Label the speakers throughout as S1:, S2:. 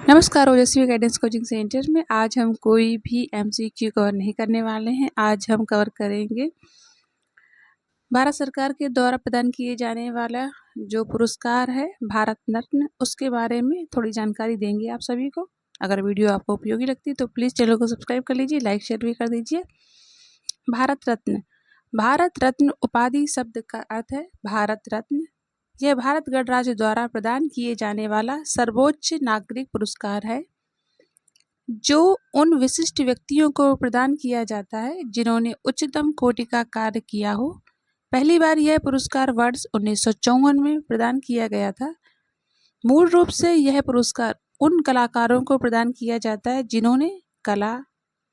S1: नमस्कार ओजस्वी guidance coaching centre में आज हम कोई भी एमसीक्यू कवर नहीं करने वाले हैं। आज हम कवर करेंगे भारत सरकार के द्वारा प्रदान किए जाने वाला जो पुरस्कार है भारत रत्न, उसके बारे में थोड़ी जानकारी देंगे आप सभी को। अगर वीडियो आपको उपयोगी लगती है तो प्लीज़ चैनल को सब्सक्राइब कर लीजिए, लाइक शेयर भी कर दीजिए। भारत रत्न उपाधि शब्द का अर्थ है भारत रत्न। यह भारत गणराज्य द्वारा प्रदान किए जाने वाला सर्वोच्च नागरिक पुरस्कार है जो उन विशिष्ट व्यक्तियों को प्रदान किया जाता है जिन्होंने उच्चतम कोटि का कार्य किया हो। पहली बार यह पुरस्कार वर्ष 1954 में प्रदान किया गया था। मूल रूप से यह पुरस्कार उन कलाकारों को प्रदान किया जाता है जिन्होंने कला,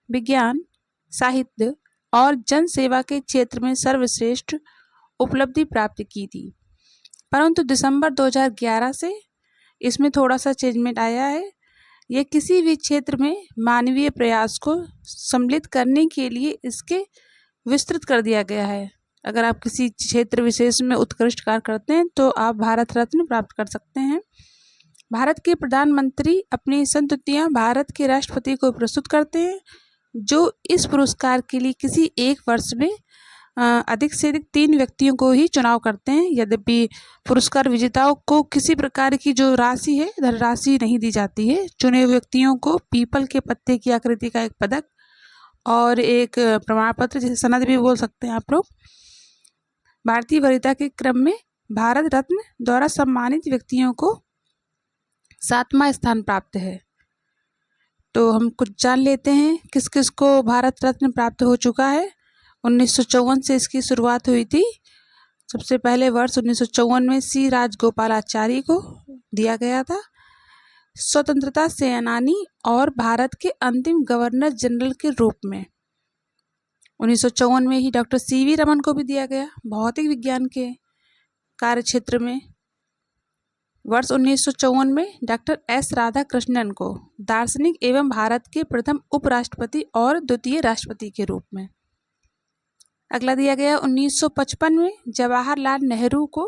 S1: विज्ञान, साहित्य और जन सेवा के क्षेत्र में सर्वश्रेष्ठ उपलब्धि प्राप्त की थी। परंतु दिसंबर 2011 से इसमें थोड़ा सा चेंजमेंट आया है। यह किसी भी क्षेत्र में मानवीय प्रयास को सम्मिलित करने के लिए इसके विस्तृत कर दिया गया है। अगर आप किसी क्षेत्र विशेष में उत्कृष्ट कार्य करते हैं तो आप भारत रत्न प्राप्त कर सकते हैं। भारत के प्रधानमंत्री अपनी संस्तुतियां भारत के राष्ट्रपति को प्रस्तुत करते हैं जो इस पुरस्कार के लिए किसी एक वर्ष में अधिक से अधिक 3 व्यक्तियों को ही चुनाव करते हैं। यद्यपि पुरस्कार विजेताओं को किसी प्रकार की जो राशि है धनराशि नहीं दी जाती है। चुने हुए व्यक्तियों को पीपल के पत्ते की आकृति का एक पदक और एक प्रमाण पत्र, जिसे सनद भी बोल सकते हैं आप लोग, भारतीय वरीयता के क्रम में भारत रत्न द्वारा सम्मानित व्यक्तियों को 7वां स्थान प्राप्त है। तो हम कुछ जान लेते हैं किस किस को भारत रत्न प्राप्त हो चुका है। 1954 से इसकी शुरुआत हुई थी। सबसे पहले वर्ष 1954 में सी राजगोपालाचारी को दिया गया था। स्वतंत्रता सेनानी और भारत के अंतिम गवर्नर जनरल के रूप में 1954 में ही डॉक्टर सीवी रमन को भी दिया गया भौतिक विज्ञान के कार्य क्षेत्र में। वर्ष 1954 में डॉक्टर एस राधाकृष्णन को दार्शनिक एवं भारत के प्रथम उपराष्ट्रपति और द्वितीय राष्ट्रपति के रूप में। अगला दिया गया 1955 में जवाहरलाल नेहरू को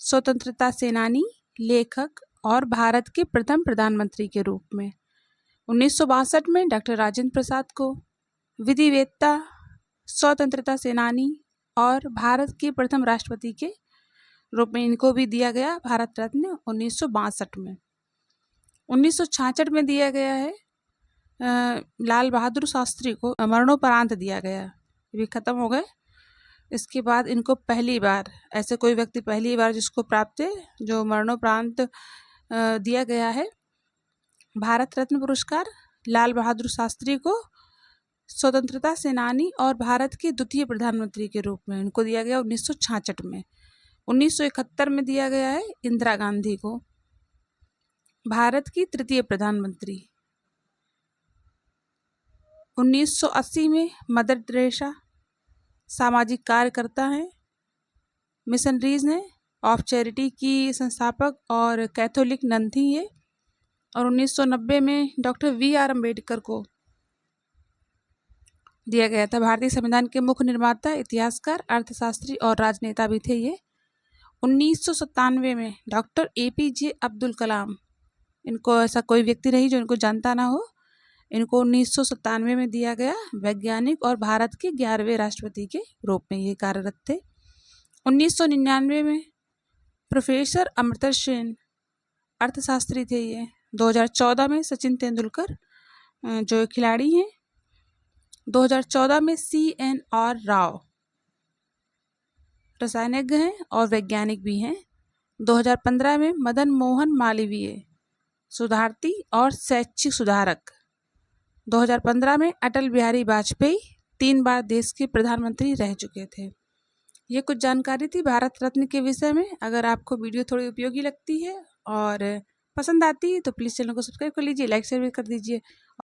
S1: स्वतंत्रता सेनानी, लेखक और भारत के प्रथम प्रधानमंत्री के रूप में। 1962 में डॉक्टर राजेंद्र प्रसाद को विधिवेत्ता, स्वतंत्रता सेनानी और भारत के प्रथम राष्ट्रपति के रूप में इनको भी दिया गया भारत रत्न 1962 में। 1966 में दिया गया है लाल बहादुर शास्त्री को मरणोपरांत दिया गया, भी खत्म हो गए। इसके बाद इनको पहली बार, ऐसे कोई व्यक्ति पहली बार जिसको प्राप्त है जो मरणोपरांत दिया गया है भारत रत्न पुरस्कार, लाल बहादुर शास्त्री को स्वतंत्रता सेनानी और भारत के द्वितीय प्रधानमंत्री के रूप में इनको दिया गया 1966 में। 1971 में दिया गया है इंदिरा गांधी को भारत की तृतीय प्रधानमंत्री। 1980 में मदर टेरेसा सामाजिक कार्यकर्ता हैं, मिशनरीज हैं, ऑफ चैरिटी की संस्थापक और कैथोलिक नन थी ये। और 1990 में डॉक्टर वी.आर. अम्बेडकर को दिया गया था। भारतीय संविधान के मुख्य निर्माता, इतिहासकार, अर्थशास्त्री और राजनेता भी थे ये। 1997 में डॉक्टर ए.पी.जे. अब्दुल कलाम, इनको ऐसा कोई व्यक्ति नहीं जो इनको जानता ना हो, इनको 1997 में दिया गया वैज्ञानिक और भारत के 11वें राष्ट्रपति के रूप में ये कार्यरत थे। 1999 में प्रोफेसर अमर्त्य सेन, अर्थशास्त्री थे ये। 2014 में सचिन तेंदुलकर जो खिलाड़ी हैं। 2014 में C.N.R. राव रसायनज्ञ हैं और वैज्ञानिक भी हैं। 2015 में मदन मोहन मालवीय, सुधारती और शैक्षिक सुधारक। 2015 में अटल बिहारी वाजपेयी 3 बार देश के प्रधानमंत्री रह चुके थे। ये कुछ जानकारी थी भारत रत्न के विषय में। अगर आपको वीडियो थोड़ी उपयोगी लगती है और पसंद आती है तो प्लीज़ चैनल को सब्सक्राइब कर लीजिए, लाइक शेयर भी कर दीजिए।